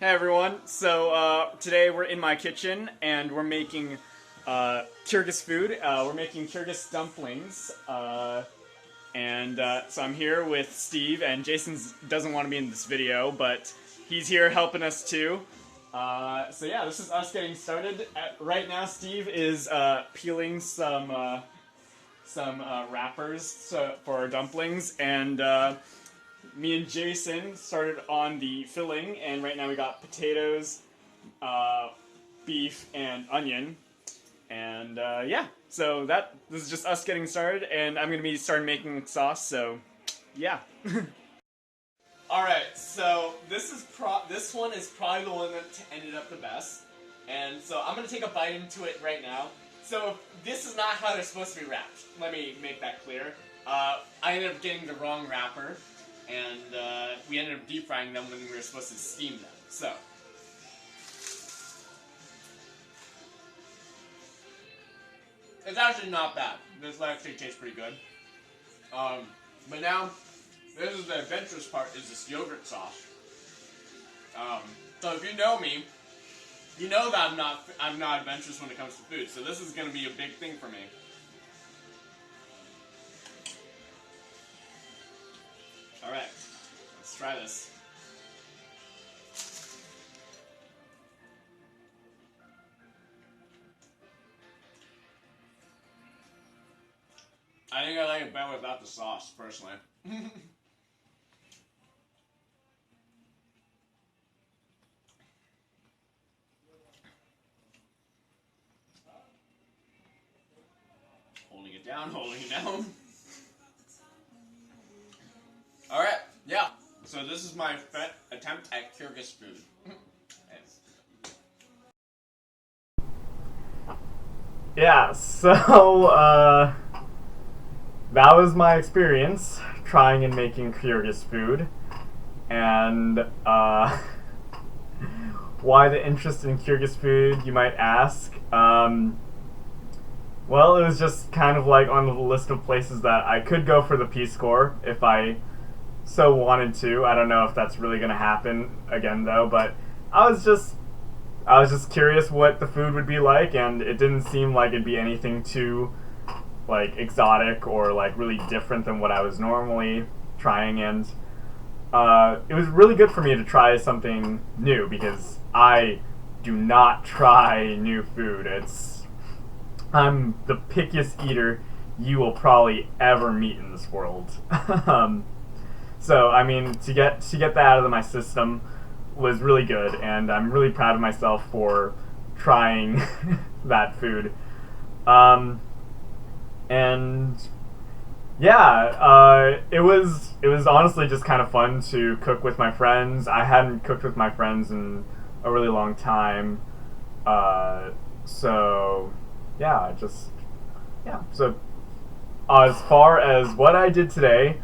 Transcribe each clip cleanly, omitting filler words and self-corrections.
Hey everyone, so today we're in my kitchen and we're making Kyrgyz food. We're making Kyrgyz dumplings, so I'm here with Steve, and Jason doesn't want to be in this video, but he's here helping us too. So yeah, this is us getting started. Right now Steve is peeling some wrappers for our dumplings, and me and Jason started on the filling, and right now we got potatoes, beef, and onion. And yeah, so this is just us getting started, and I'm gonna be starting making sauce. So yeah. All right, so this one is probably the one that ended up the best, and so I'm gonna take a bite into it right now. So this is not how they're supposed to be wrapped. Let me make that clear. I ended up getting the wrong wrapper, and we ended up deep frying them when we were supposed to steam them. So it's actually not bad. This actually tastes pretty good. But now, this is the adventurous part, is this yogurt sauce. So if you know me, you know that I'm not adventurous when it comes to food. So this is going to be a big thing for me. All right, let's try this. I think I like it better without the sauce, personally. Holding it down, holding it down. Alright, yeah. So this is my attempt at Kyrgyz food. Yeah, so, that was my experience trying and making Kyrgyz food. And, why the interest in Kyrgyz food, you might ask? Well, it was just kind of like on the list of places that I could go for the Peace Corps if I so wanted to. I don't know if that's really gonna happen again though, but I was just curious what the food would be like, and it didn't seem like it'd be anything too like exotic or like really different than what I was normally trying, and it was really good for me to try something new because I do not try new food. I'm the pickiest eater you will probably ever meet in this world. So I mean, to get that out of my system was really good, and I'm really proud of myself for trying that food. And yeah, it was honestly just kind of fun to cook with my friends. I hadn't cooked with my friends in a really long time, so yeah, So as far as what I did today,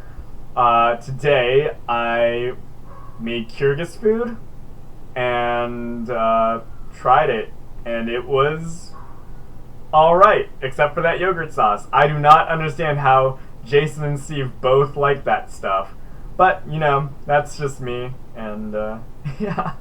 today I made Kyrgyz food and tried it, and it was alright, except for that yogurt sauce. I do not understand how Jason and Steve both like that stuff, but you know, that's just me, and yeah.